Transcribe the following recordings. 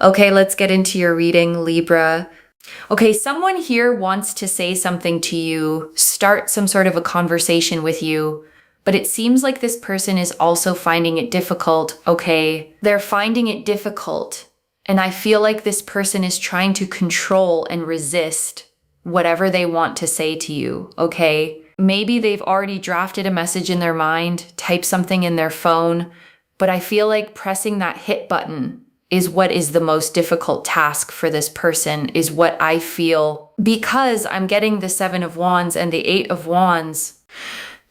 Okay, let's get into your reading, Libra. Okay, someone here wants to say something to you, start some sort of a conversation with you, but it seems like this person is also finding it difficult, okay? They're finding it difficult, and I feel like this person is trying to control and resist whatever they want to say to you, okay? Maybe they've already drafted a message in their mind, typed something in their phone, but I feel like pressing that hit button is what is the most difficult task for this person, is what I feel. Because I'm getting the Seven of Wands and the Eight of Wands.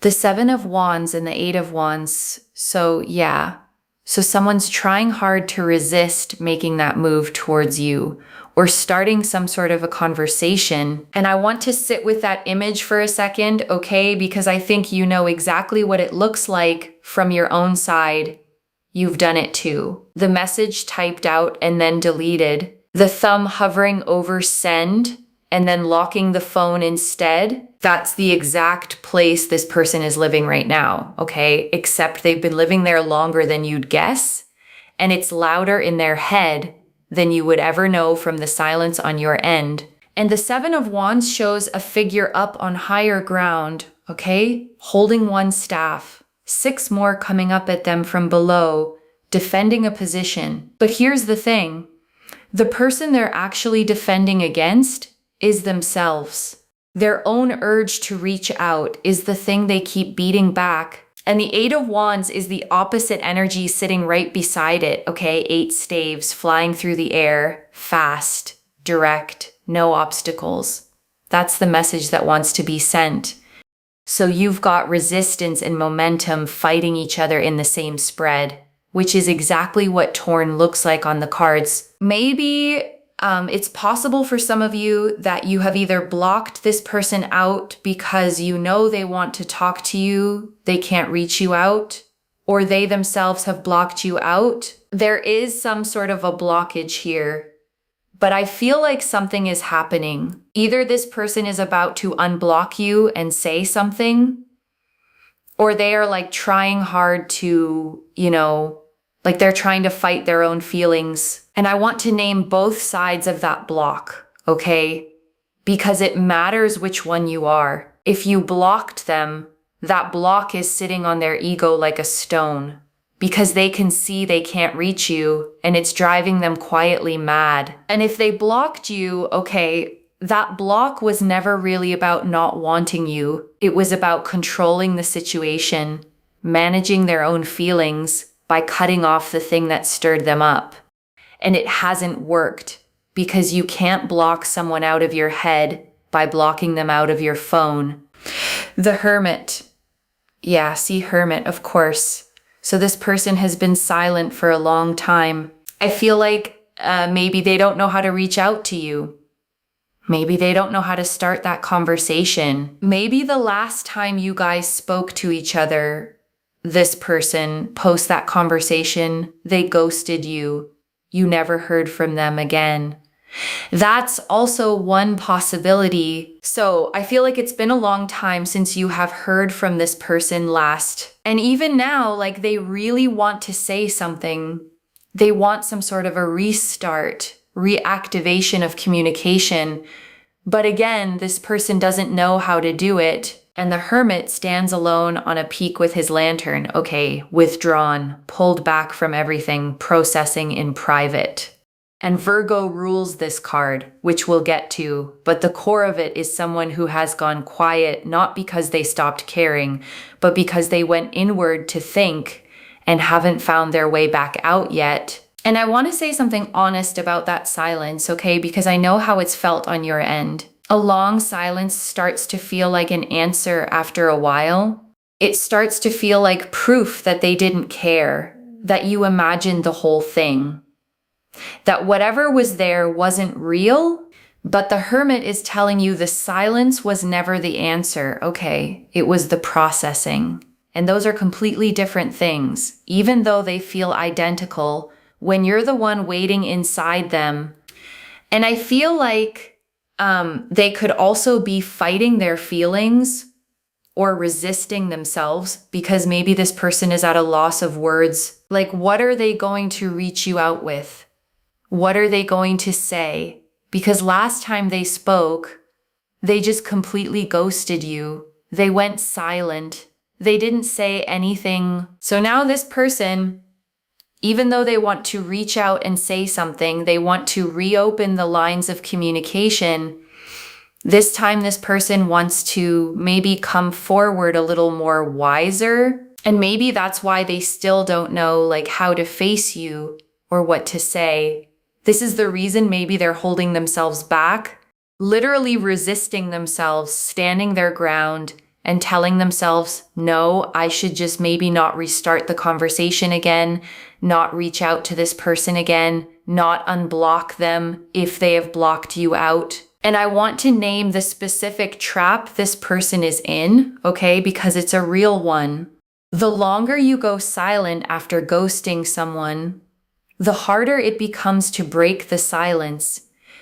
The Seven of Wands and the Eight of Wands. So yeah. So someone's trying hard to resist making that move towards you or starting some sort of a conversation. And I want to sit with that image for a second, okay? Because I think you know exactly what it looks like from your own side. You've done it too. The message typed out and then deleted. The thumb hovering over send and then locking the phone instead. That's the exact place this person is living right now, okay? Except they've been living there longer than you'd guess. And it's louder in their head than you would ever know from the silence on your end. And the Seven of Wands shows a figure up on higher ground, okay? Holding one staff. 6 more coming up at them from below, defending a position. But here's the thing. The person they're actually defending against is themselves. Their own urge to reach out is the thing they keep beating back. And the Eight of Wands is the opposite energy sitting right beside it, okay? 8 staves flying through the air, fast, direct, no obstacles. That's the message that wants to be sent. So you've got resistance and momentum fighting each other in the same spread, which is exactly what torn looks like on the cards. Maybe it's possible for some of you that you have either blocked this person out because you know they want to talk to you, they can't reach you out, or they themselves have blocked you out. There is some sort of a blockage here. But I feel like something is happening. Either this person is about to unblock you and say something, or they are like trying hard to, like they're trying to fight their own feelings. And I want to name both sides of that block, okay? Because it matters which one you are. If you blocked them, that block is sitting on their ego like a stone. Because they can see they can't reach you, and it's driving them quietly mad. And if they blocked you, okay, that block was never really about not wanting you. It was about controlling the situation, managing their own feelings by cutting off the thing that stirred them up. And it hasn't worked because you can't block someone out of your head by blocking them out of your phone. The Hermit. Yeah, see, Hermit, of course. So this person has been silent for a long time. I feel like maybe they don't know how to reach out to you. Maybe they don't know how to start that conversation. Maybe the last time you guys spoke to each other, this person, post that conversation, they ghosted you. You never heard from them again. That's also one possibility. So I feel like it's been a long time since you have heard from this person last. And even now, like they really want to say something. They want some sort of a restart, reactivation of communication. But again, this person doesn't know how to do it. And the Hermit stands alone on a peak with his lantern. Okay, withdrawn, pulled back from everything, processing in private. And Virgo rules this card, which we'll get to, but the core of it is someone who has gone quiet, not because they stopped caring, but because they went inward to think and haven't found their way back out yet. And I want to say something honest about that silence, okay? Because I know how it's felt on your end. A long silence starts to feel like an answer after a while. It starts to feel like proof that they didn't care, that you imagined the whole thing. That whatever was there wasn't real, but the Hermit is telling you the silence was never the answer. Okay, it was the processing. And those are completely different things. Even though they feel identical, when you're the one waiting inside them. And I feel like they could also be fighting their feelings or resisting themselves because maybe this person is at a loss of words. Like, what are they going to reach you out with? What are they going to say? Because last time they spoke, they just completely ghosted you. They went silent. They didn't say anything. So now this person, even though they want to reach out and say something, they want to reopen the lines of communication. This time this person wants to maybe come forward a little more wiser. And maybe that's why they still don't know like how to face you or what to say. This is the reason maybe they're holding themselves back, literally resisting themselves, standing their ground and telling themselves, no, I should just maybe not restart the conversation again, not reach out to this person again, not unblock them if they have blocked you out. And I want to name the specific trap this person is in, okay, because it's a real one. The longer you go silent after ghosting someone, the harder it becomes to break the silence,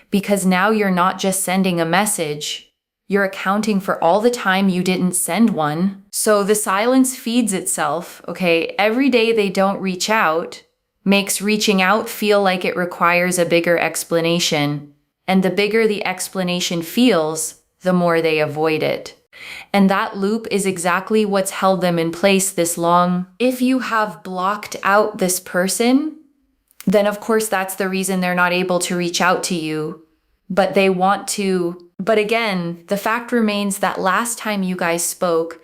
because now you're not just sending a message, you're accounting for all the time you didn't send one. So the silence feeds itself, okay? Every day they don't reach out makes reaching out feel like it requires a bigger explanation. And the bigger the explanation feels, the more they avoid it. And that loop is exactly what's held them in place this long. If you have blocked out this person, then of course that's the reason they're not able to reach out to you. But they want to. But again, the fact remains that last time you guys spoke,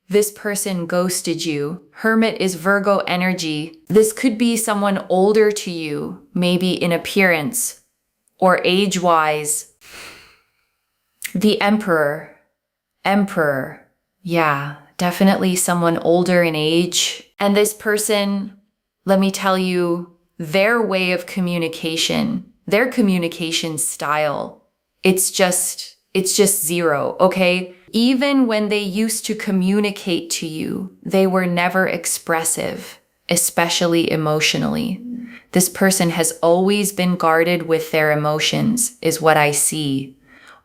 this person ghosted you. Hermit is Virgo energy. This could be someone older to you, maybe in appearance or age-wise. The Emperor. Yeah, definitely someone older in age. And this person, let me tell you, their way of communication, their communication style, it's just zero, okay? Even when they used to communicate to you, they were never expressive, especially emotionally. This person has always been guarded with their emotions, is what I see.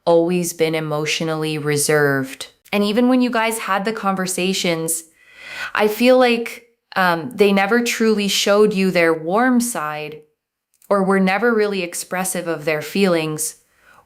Always been emotionally reserved. And even when you guys had the conversations, I feel like they never truly showed you their warm side, or were never really expressive of their feelings,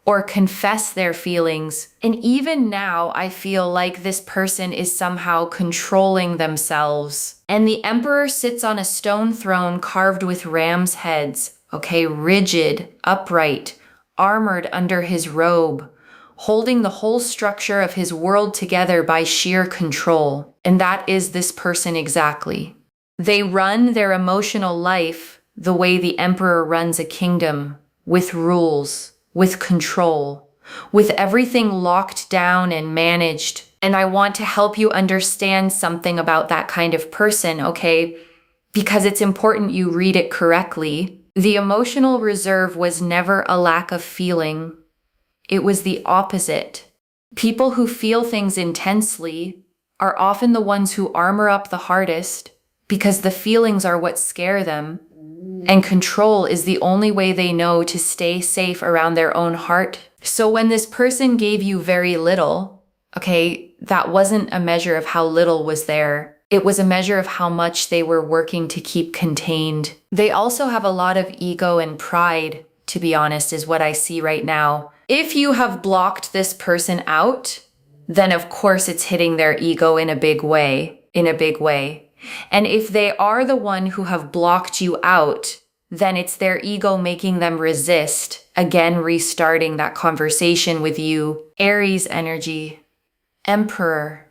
or confess their feelings. And even now, I feel like this person is somehow controlling themselves. And the Emperor sits on a stone throne carved with ram's heads, okay, rigid, upright, armored under his robe, holding the whole structure of his world together by sheer control. And that is this person exactly. They run their emotional life the way the Emperor runs a kingdom, with rules, with control, with everything locked down and managed. And I want to help you understand something about that kind of person, okay? Because it's important you read it correctly. The emotional reserve was never a lack of feeling. It was the opposite. People who feel things intensely are often the ones who armor up the hardest, because the feelings are what scare them. And control is the only way they know to stay safe around their own heart. So when this person gave you very little, okay, that wasn't a measure of how little was there. It was a measure of how much they were working to keep contained. They also have a lot of ego and pride, to be honest, is what I see right now. If you have blocked this person out, then of course it's hitting their ego in a big way. And if they are the one who have blocked you out, then it's their ego making them resist, again restarting that conversation with you. Aries energy, Emperor.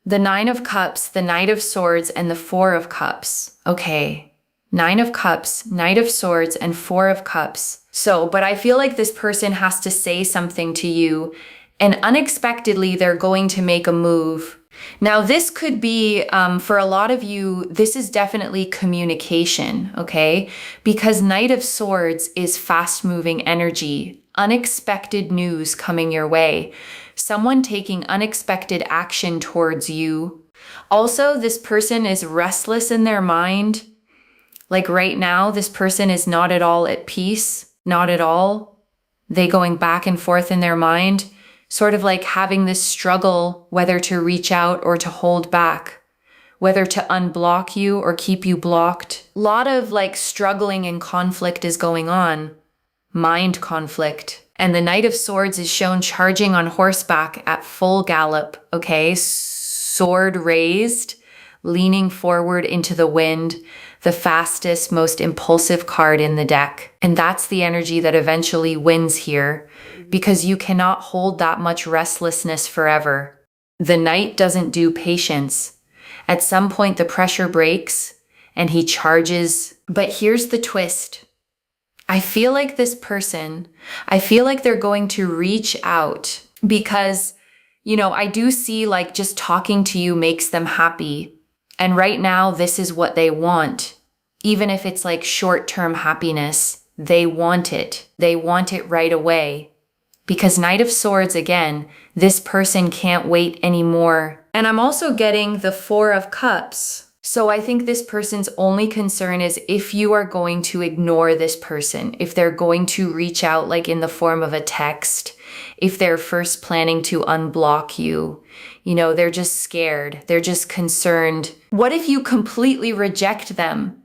The Nine of Cups, the Knight of Swords, and the Four of Cups. Okay, Nine of Cups, Knight of Swords, and Four of Cups. So, but I feel like this person has to say something to you, and unexpectedly they're going to make a move. Now, this could be, for a lot of you, this is definitely communication, okay? Because Knight of Swords is fast-moving energy, unexpected news coming your way, someone taking unexpected action towards you. Also, this person is restless in their mind. Like right now, this person is not at all at peace, not at all. They going back and forth in their mind, sort of like having this struggle whether to reach out or to hold back, whether to unblock you or keep you blocked. A lot of like struggling and conflict is going on. Mind conflict. And the Knight of Swords is shown charging on horseback at full gallop, okay? Sword raised, leaning forward into the wind, the fastest, most impulsive card in the deck. And that's the energy that eventually wins here, because you cannot hold that much restlessness forever. The Knight doesn't do patience. At some point, the pressure breaks and he charges. But here's the twist. I feel like this person, I feel like they're going to reach out because, I do see like just talking to you makes them happy. And right now, this is what they want. Even if it's like short-term happiness, they want it. They want it right away. Because Knight of Swords, again, this person can't wait anymore. And I'm also getting the Four of Cups. So I think this person's only concern is if you are going to ignore this person, if they're going to reach out like in the form of a text, if they're first planning to unblock you, they're just scared. They're just concerned. What if you completely reject them?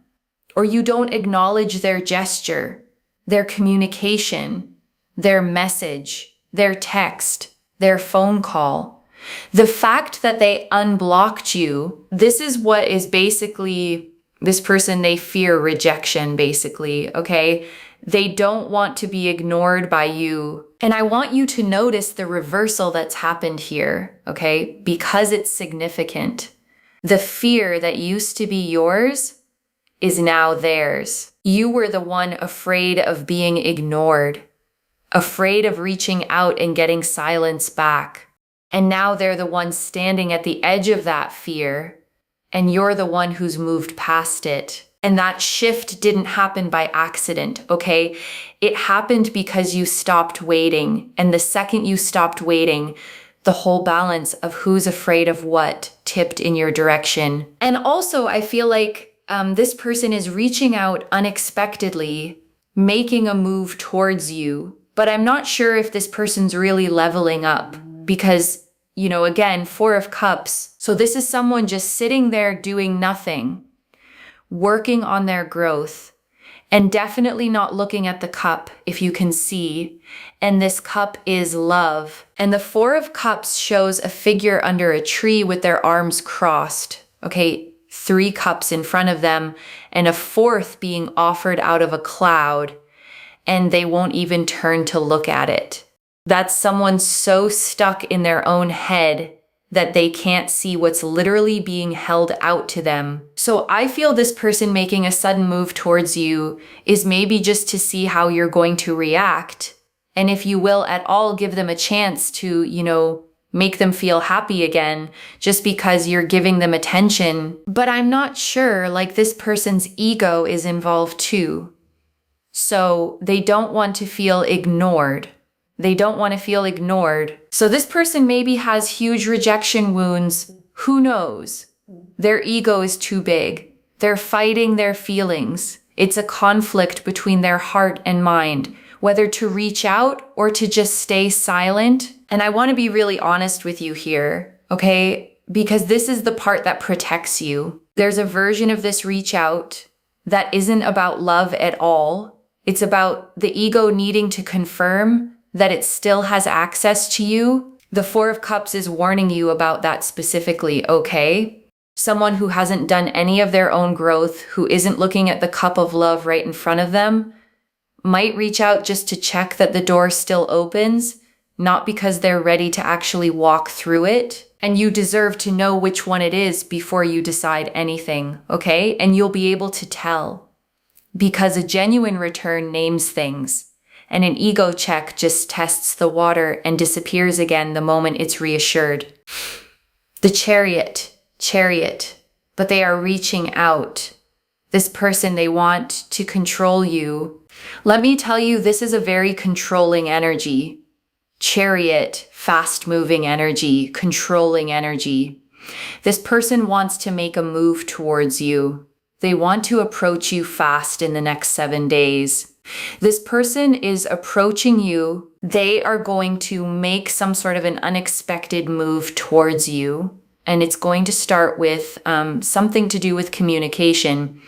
Or you don't acknowledge their gesture, their communication, their message, their text, their phone call? The fact that they unblocked you, this is what is basically, this person, they fear rejection, basically, okay? They don't want to be ignored by you. And I want you to notice the reversal that's happened here, okay? Because it's significant. The fear that used to be yours is now theirs. You were the one afraid of being ignored, afraid of reaching out and getting silence back. And now they're the ones standing at the edge of that fear, and you're the one who's moved past it. And that shift didn't happen by accident, okay? It happened because you stopped waiting. And the second you stopped waiting, the whole balance of who's afraid of what tipped in your direction. And also, I feel like this person is reaching out unexpectedly, making a move towards you. But I'm not sure if this person's really leveling up. Because, again, Four of Cups. So this is someone just sitting there doing nothing, working on their growth, and definitely not looking at the cup, if you can see. And this cup is love. And the Four of Cups shows a figure under a tree with their arms crossed. Okay, 3 cups in front of them, and a 4th being offered out of a cloud, and they won't even turn to look at it. That's someone so stuck in their own head that they can't see what's literally being held out to them. So I feel this person making a sudden move towards you is maybe just to see how you're going to react. And if you will at all give them a chance to, make them feel happy again, just because you're giving them attention. But I'm not sure, like this person's ego is involved too. So they don't want to feel ignored. They don't want to feel ignored. So this person maybe has huge rejection wounds. Who knows? Their ego is too big. They're fighting their feelings. It's a conflict between their heart and mind, whether to reach out or to just stay silent. And I want to be really honest with you here, okay? Because this is the part that protects you. There's a version of this reach out that isn't about love at all. It's about the ego needing to confirm that it still has access to you. The Four of Cups is warning you about that specifically, okay? Someone who hasn't done any of their own growth, who isn't looking at the cup of love right in front of them, might reach out just to check that the door still opens, not because they're ready to actually walk through it. And you deserve to know which one it is before you decide anything, okay? And you'll be able to tell. Because a genuine return names things. And an ego check just tests the water and disappears again the moment it's reassured. The Chariot, but they are reaching out. This person, they want to control you. Let me tell you, this is a very controlling energy. Chariot, fast-moving energy, controlling energy. This person wants to make a move towards you. They want to approach you fast in the next 7 days. This person is approaching you. They are going to make some sort of an unexpected move towards you. And it's going to start with something to do with communication.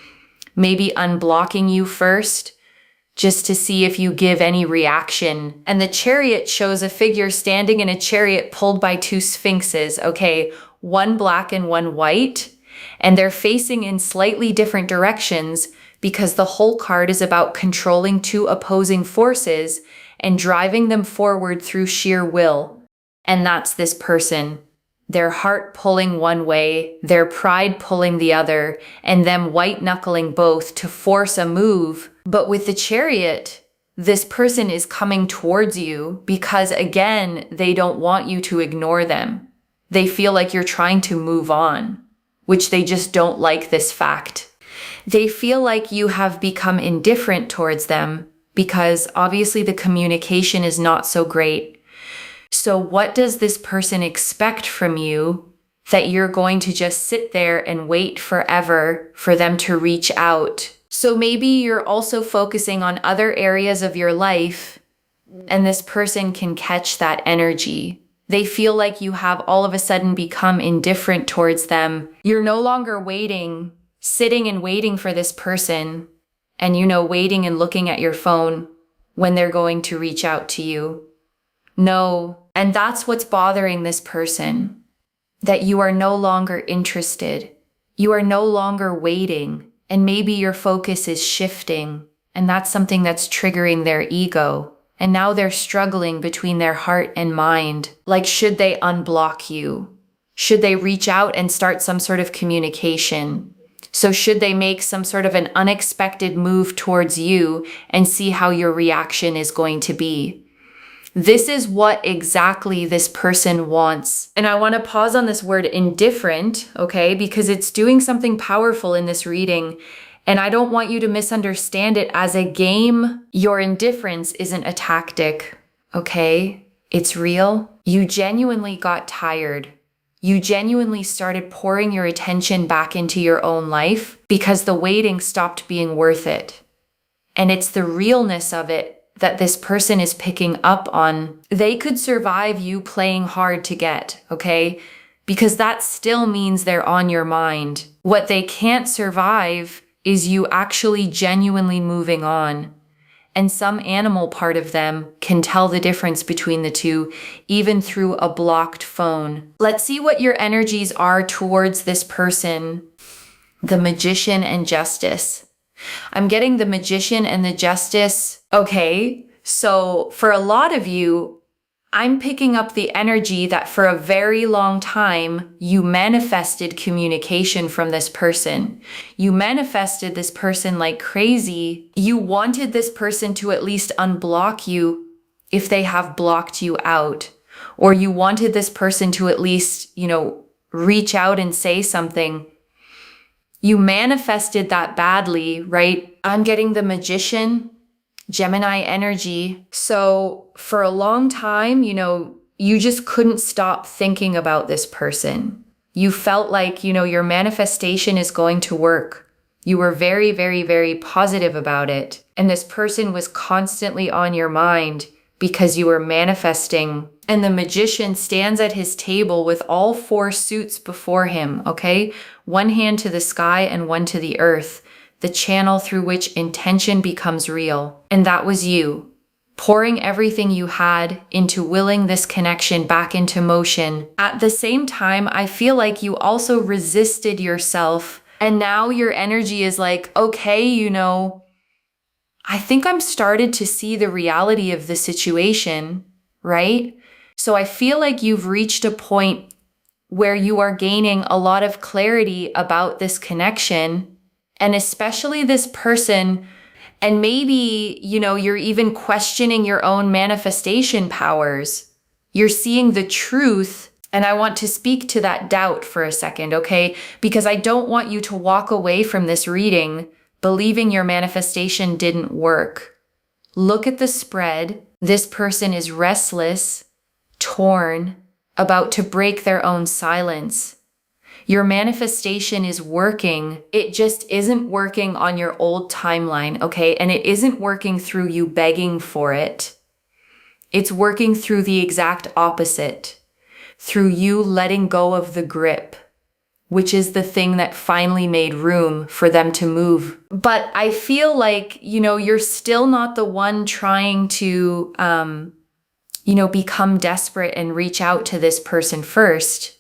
Maybe unblocking you first, just to see if you give any reaction. And the Chariot shows a figure standing in a chariot pulled by two sphinxes, okay? One black and one white. And they're facing in slightly different directions because the whole card is about controlling two opposing forces and driving them forward through sheer will. And that's this person. Their heart pulling one way, their pride pulling the other, and them white-knuckling both to force a move. But with the Chariot, this person is coming towards you because, again, they don't want you to ignore them. They feel like you're trying to move on, which they just don't like this fact. They feel like you have become indifferent towards them because obviously the communication is not so great. So what does this person expect from you that you're going to just sit there and wait forever for them to reach out? So maybe you're also focusing on other areas of your life and this person can catch that energy. They feel like you have all of a sudden become indifferent towards them. You're no longer waiting, sitting and waiting for this person and, waiting and looking at your phone when they're going to reach out to you. No. And that's what's bothering this person, that you are no longer interested. You are no longer waiting, and maybe your focus is shifting, and that's something that's triggering their ego. And now they're struggling between their heart and mind. Like, should they unblock you? Should they reach out and start some sort of communication? So should they make some sort of an unexpected move towards you and see how your reaction is going to be? This is what exactly this person wants. And I want to pause on this word indifferent, okay? Because it's doing something powerful in this reading. And I don't want you to misunderstand it as a game. Your indifference isn't a tactic, okay? It's real. You genuinely got tired. You genuinely started pouring your attention back into your own life because the waiting stopped being worth it. And it's the realness of it that this person is picking up on. They could survive you playing hard to get, okay? Because that still means they're on your mind. What they can't survive is you actually genuinely moving on. And some animal part of them can tell the difference between the two, even through a blocked phone. Let's see what your energies are towards this person. The Magician and Justice. I'm getting the Magician and the Justice. Okay, so for a lot of you, I'm picking up the energy that for a very long time, you manifested communication from this person. You manifested this person like crazy. You wanted this person to at least unblock you if they have blocked you out. Or you wanted this person to at least, reach out and say something. You manifested that badly, right? I'm getting the Magician, Gemini energy. So for a long time, you just couldn't stop thinking about this person. You felt like, your manifestation is going to work. You were very, very, very positive about it. And this person was constantly on your mind because you were manifesting. And the Magician stands at his table with all four suits before him, okay? One hand to the sky and one to the earth, the channel through which intention becomes real. And that was you, pouring everything you had into willing this connection back into motion. At the same time, I feel like you also resisted yourself. And now your energy is like, okay, I think I'm started to see the reality of the situation, right? So I feel like you've reached a point where you are gaining a lot of clarity about this connection, and especially this person. And maybe, you're even questioning your own manifestation powers. You're seeing the truth. And I want to speak to that doubt for a second, okay? Because I don't want you to walk away from this reading believing your manifestation didn't work. Look at the spread. This person is restless, torn, about to break their own silence. Your manifestation is working. It just isn't working on your old timeline, okay? And it isn't working through you begging for it. It's working through the exact opposite. through you letting go of the grip, which is the thing that finally made room for them to move. But I feel like, you're still not the one trying to, become desperate and reach out to this person first.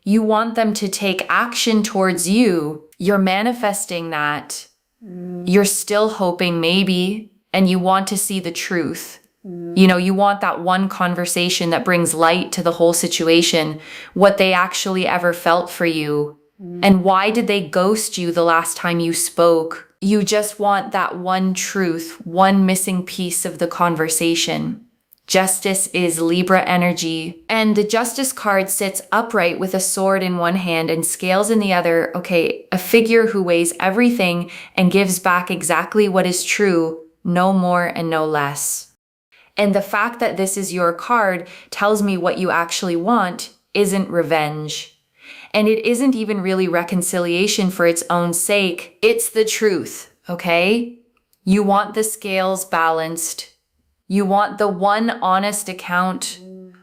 You want them to take action towards you. You're manifesting that. You're still hoping maybe, and you want to see the truth. You want that one conversation that brings light to the whole situation, what they actually ever felt for you. And why did they ghost you the last time you spoke? You just want that one truth, one missing piece of the conversation. Justice is Libra energy. And the Justice card sits upright with a sword in one hand and scales in the other. Okay, a figure who weighs everything and gives back exactly what is true, no more and no less. And the fact that this is your card tells me what you actually want isn't revenge. And it isn't even really reconciliation for its own sake. It's the truth, okay? You want the scales balanced. You want the one honest account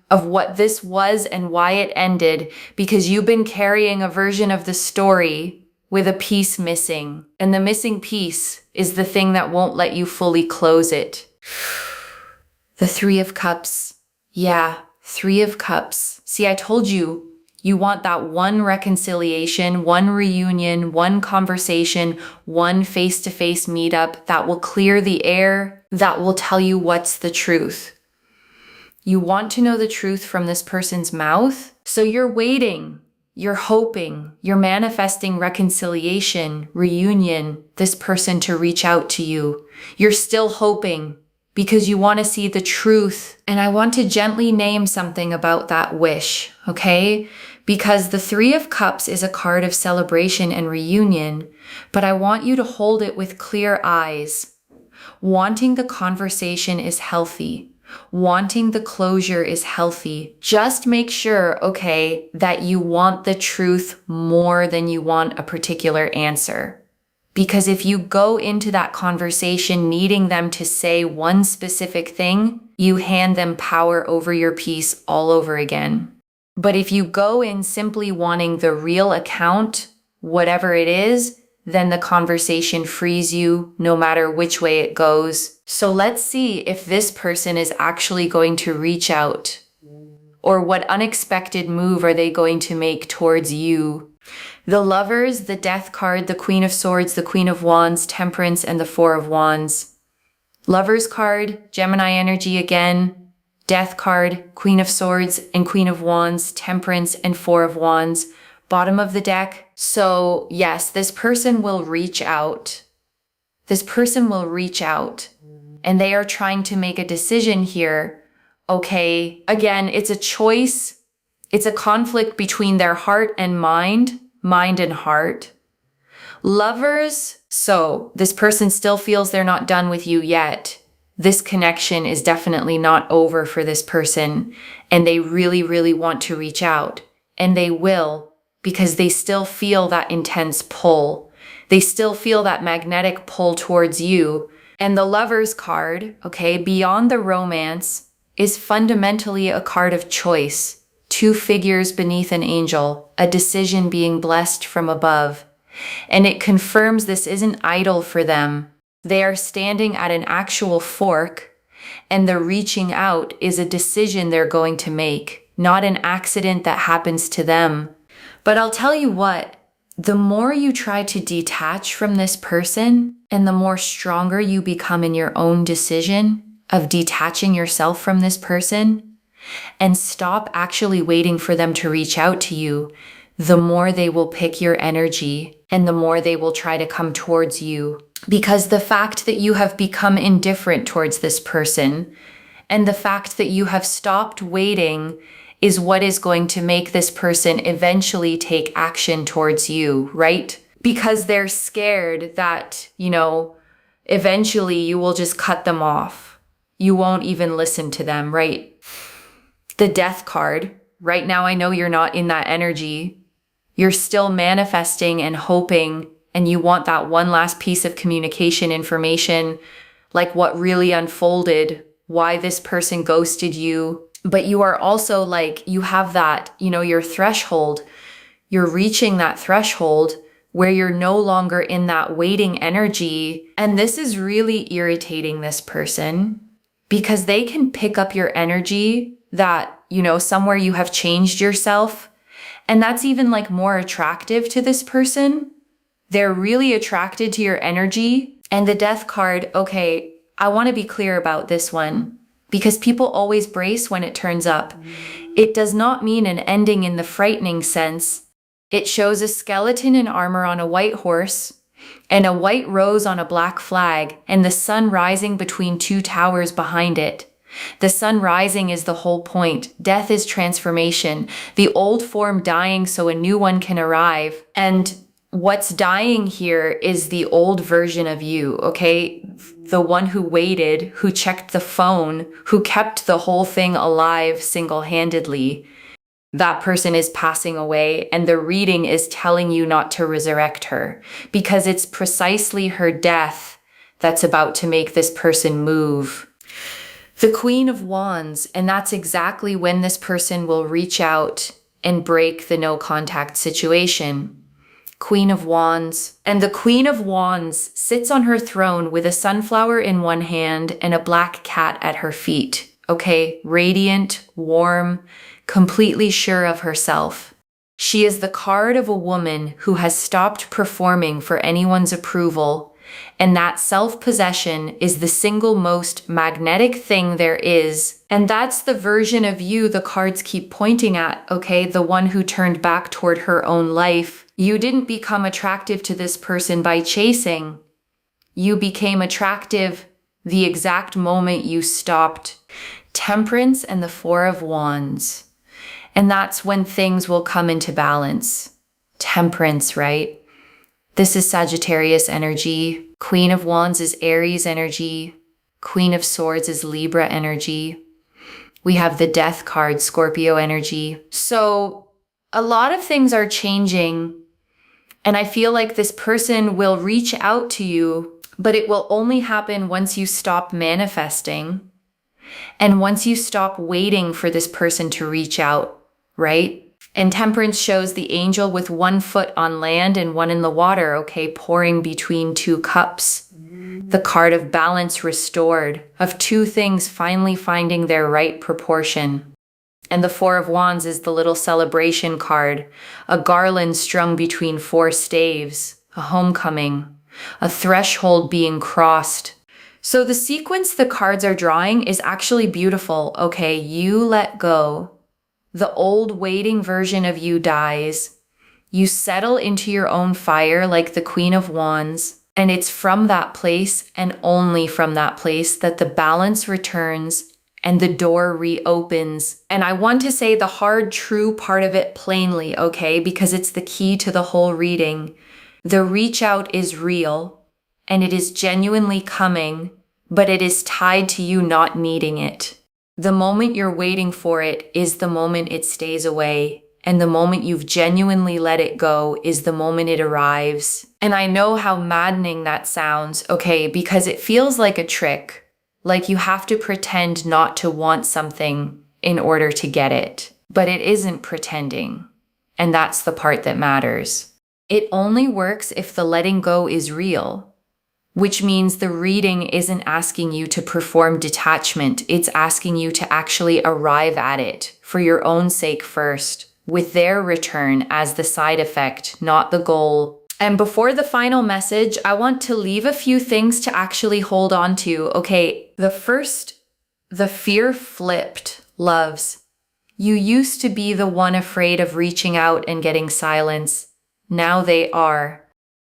of what this was and why it ended, because you've been carrying a version of the story with a piece missing. And the missing piece is the thing that won't let you fully close it. The Three of Cups. Yeah, Three of Cups. See, I told you, you want that one reconciliation, one reunion, one conversation, one face-to-face meetup that will clear the air, that will tell you what's the truth. You want to know the truth from this person's mouth, so you're waiting, you're hoping, you're manifesting reconciliation, reunion, this person to reach out to you. You're still hoping, because you want to see the truth. And I want to gently name something about that wish, okay? Because the Three of Cups is a card of celebration and reunion, but I want you to hold it with clear eyes. Wanting the conversation is healthy. Wanting the closure is healthy. Just make sure, okay, that you want the truth more than you want a particular answer. Because if you go into that conversation needing them to say one specific thing, you hand them power over your peace all over again. But if you go in simply wanting the real account, whatever it is, then the conversation frees you no matter which way it goes. So let's see if this person is actually going to reach out, or what unexpected move are they going to make towards you. The Lovers, the Death card, the Queen of Swords, the Queen of Wands, Temperance, and the Four of Wands. Lovers card, Gemini energy again. Death card, Queen of Swords and Queen of Wands, Temperance, and Four of Wands. Bottom of the deck. So yes, this person will reach out. This person will reach out. And they are trying to make a decision here. Okay, again, it's a choice. It's a conflict between their heart and mind and heart. Lovers, so this person still feels they're not done with you yet. This connection is definitely not over for this person, and they really, really want to reach out. And they will, because they still feel that intense pull. They still feel that magnetic pull towards you. And the Lovers card, okay, beyond the romance, is fundamentally a card of choice. Two figures beneath an angel, a decision being blessed from above. And it confirms this isn't idle for them. They are standing at an actual fork, and the reaching out is a decision they're going to make, not an accident that happens to them. But I'll tell you what, the more you try to detach from this person, and the more stronger you become in your own decision of detaching yourself from this person, and stop actually waiting for them to reach out to you, the more they will pick your energy and the more they will try to come towards you. Because the fact that you have become indifferent towards this person and the fact that you have stopped waiting is what is going to make this person eventually take action towards you, right? Because they're scared that, eventually you will just cut them off. You won't even listen to them, right? The Death card, right now I know you're not in that energy. You're still manifesting and hoping, and you want that one last piece of communication information, like what really unfolded, why this person ghosted you. But you are also like, you have that, your threshold. You're reaching that threshold where you're no longer in that waiting energy. And this is really irritating this person because they can pick up your energy that, somewhere you have changed yourself. And that's even like more attractive to this person. They're really attracted to your energy. And the death card, okay, I want to be clear about this one because people always brace when it turns up. It does not mean an ending in the frightening sense. It shows a skeleton in armor on a white horse and a white rose on a black flag and the sun rising between two towers behind it. The sun rising is the whole point. Death is transformation. The old form dying so a new one can arrive. And what's dying here is the old version of you, okay? The one who waited, who checked the phone, who kept the whole thing alive single-handedly. That person is passing away, and the reading is telling you not to resurrect her because it's precisely her death that's about to make this person move. The Queen of Wands, and that's exactly when this person will reach out and break the no contact situation. Queen of Wands. And the Queen of Wands sits on her throne with a sunflower in one hand and a black cat at her feet. Okay, radiant, warm, completely sure of herself. She is the card of a woman who has stopped performing for anyone's approval, and that self-possession is the single most magnetic thing there is. And that's the version of you the cards keep pointing at, okay? The one who turned back toward her own life. You didn't become attractive to this person by chasing. You became attractive the exact moment you stopped. Temperance and the Four of Wands. And that's when things will come into balance. Temperance, right? This is Sagittarius energy. Queen of Wands is Aries energy. Queen of Swords is Libra energy. We have the Death card, Scorpio energy. So a lot of things are changing. And I feel like this person will reach out to you, but it will only happen once you stop manifesting. And once you stop waiting for this person to reach out, right? And Temperance shows the angel with one foot on land and one in the water, okay, pouring between two cups. The card of balance restored, of two things finally finding their right proportion. And the Four of Wands is the little celebration card, a garland strung between four staves, a homecoming, a threshold being crossed. So the sequence the cards are drawing is actually beautiful, okay? You let go. The old waiting version of you dies. You settle into your own fire like the Queen of Wands. And it's from that place and only from that place that the balance returns and the door reopens. And I want to say the hard, true part of it plainly, okay? Because it's the key to the whole reading. The reach out is real and it is genuinely coming, but it is tied to you not needing it. The moment you're waiting for it is the moment it stays away, and the moment you've genuinely let it go is the moment it arrives. And I know how maddening that sounds, okay, because it feels like a trick, like you have to pretend not to want something in order to get it. But it isn't pretending, and that's the part that matters. It only works if the letting go is real. Which means the reading isn't asking you to perform detachment. It's asking you to actually arrive at it for your own sake first, with their return as the side effect, not the goal. And before the final message, I want to leave a few things to actually hold on to. Okay, the first, the fear flipped, loves. You used to be the one afraid of reaching out and getting silence. Now they are.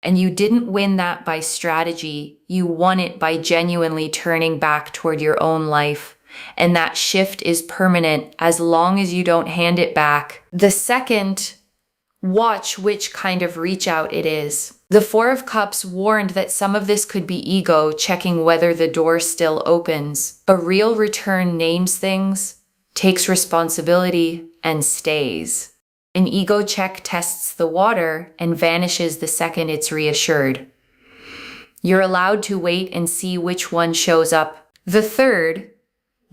And you didn't win that by strategy. You won it by genuinely turning back toward your own life. And that shift is permanent as long as you don't hand it back. The second, watch which kind of reach out it is. The Four of Cups warned that some of this could be ego checking whether the door still opens. A real return names things, takes responsibility, and stays. An ego check tests the water and vanishes the second it's reassured. You're allowed to wait and see which one shows up. The third,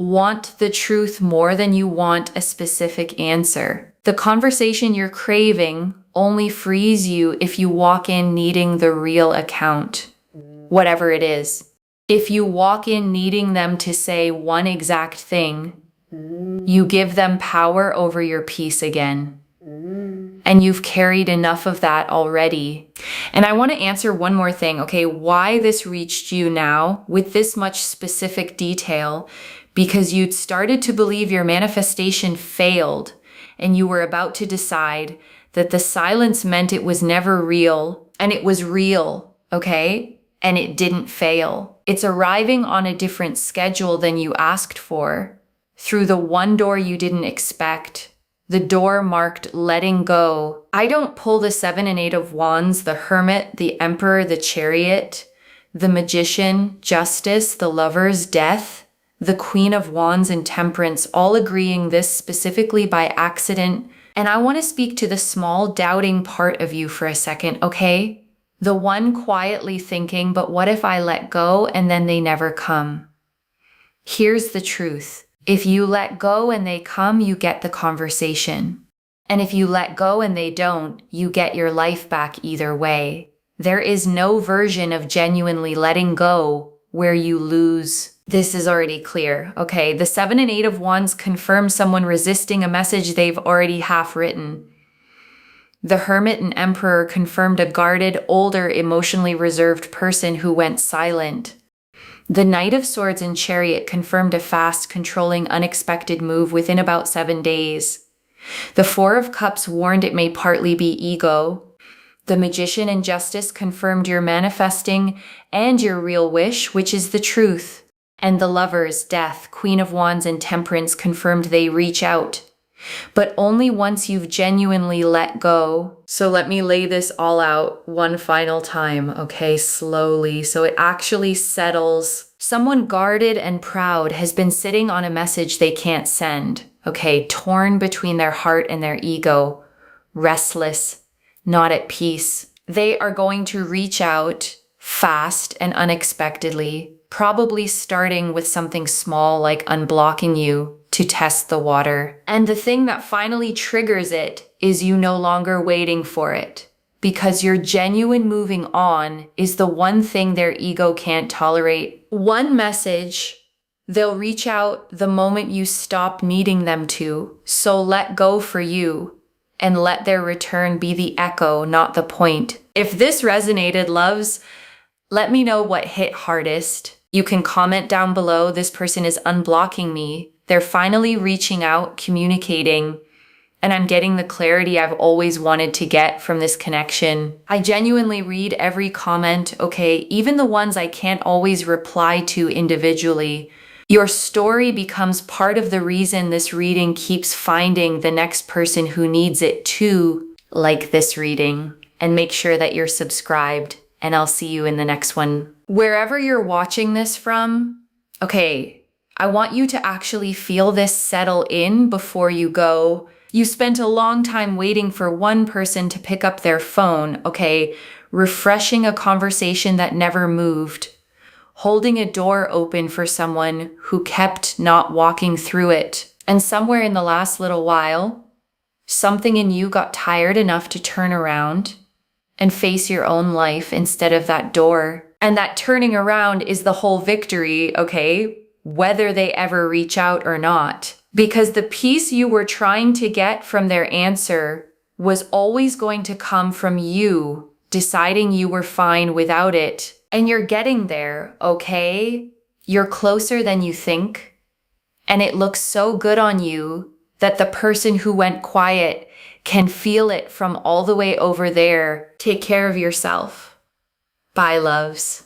want the truth more than you want a specific answer. The conversation you're craving only frees you if you walk in needing the real account, whatever it is. If you walk in needing them to say one exact thing, you give them power over your peace again. And you've carried enough of that already. And I want to answer one more thing, okay? Why this reached you now with this much specific detail? Because you'd started to believe your manifestation failed and you were about to decide that the silence meant it was never real and it was real, okay? And it didn't fail. It's arriving on a different schedule than you asked for, through the one door you didn't expect. The door marked letting go. I don't pull the 7 and 8 of Wands, the Hermit, the Emperor, the Chariot, the Magician, Justice, the Lovers, Death, the Queen of Wands, and Temperance, all agreeing this specifically by accident. And I want to speak to the small doubting part of you for a second, okay? The one quietly thinking, but what if I let go and then they never come? Here's the truth. If you let go and they come, you get the conversation. And if you let go and they don't, you get your life back either way. There is no version of genuinely letting go where you lose. This is already clear, okay? The 7 and 8 of Wands confirm someone resisting a message they've already half written. The Hermit and Emperor confirmed a guarded, older, emotionally reserved person who went silent. The Knight of Swords and Chariot confirmed a fast, controlling, unexpected move within about 7 days. The Four of Cups warned it may partly be ego. The Magician and Justice confirmed you're manifesting and your real wish, which is the truth. And the Lovers, Death, Queen of Wands, and Temperance confirmed they reach out. But only once you've genuinely let go. So let me lay this all out one final time, okay, slowly, so it actually settles. Someone guarded and proud has been sitting on a message they can't send, okay, torn between their heart and their ego, restless, not at peace. They are going to reach out fast and unexpectedly, probably starting with something small like unblocking you to test the water. And the thing that finally triggers it is you no longer waiting for it, because your genuine moving on is the one thing their ego can't tolerate. One message, they'll reach out the moment you stop needing them to. So let go for you and let their return be the echo, not the point. If this resonated, loves, let me know what hit hardest. You can comment down below. This person is unblocking me. They're finally reaching out, communicating, and I'm getting the clarity I've always wanted to get from this connection. I genuinely read every comment, okay, even the ones I can't always reply to individually. Your story becomes part of the reason this reading keeps finding the next person who needs it too, like this reading. And make sure that you're subscribed, and I'll see you in the next one. Wherever you're watching this from, okay, I want you to actually feel this settle in before you go. You spent a long time waiting for one person to pick up their phone, okay? Refreshing a conversation that never moved. Holding a door open for someone who kept not walking through it. And somewhere in the last little while, something in you got tired enough to turn around and face your own life instead of that door. And that turning around is the whole victory, okay? Whether they ever reach out or not. Because the peace you were trying to get from their answer was always going to come from you deciding you were fine without it. And you're getting there, okay? You're closer than you think. And it looks so good on you that the person who went quiet can feel it from all the way over there. Take care of yourself. Bye, loves.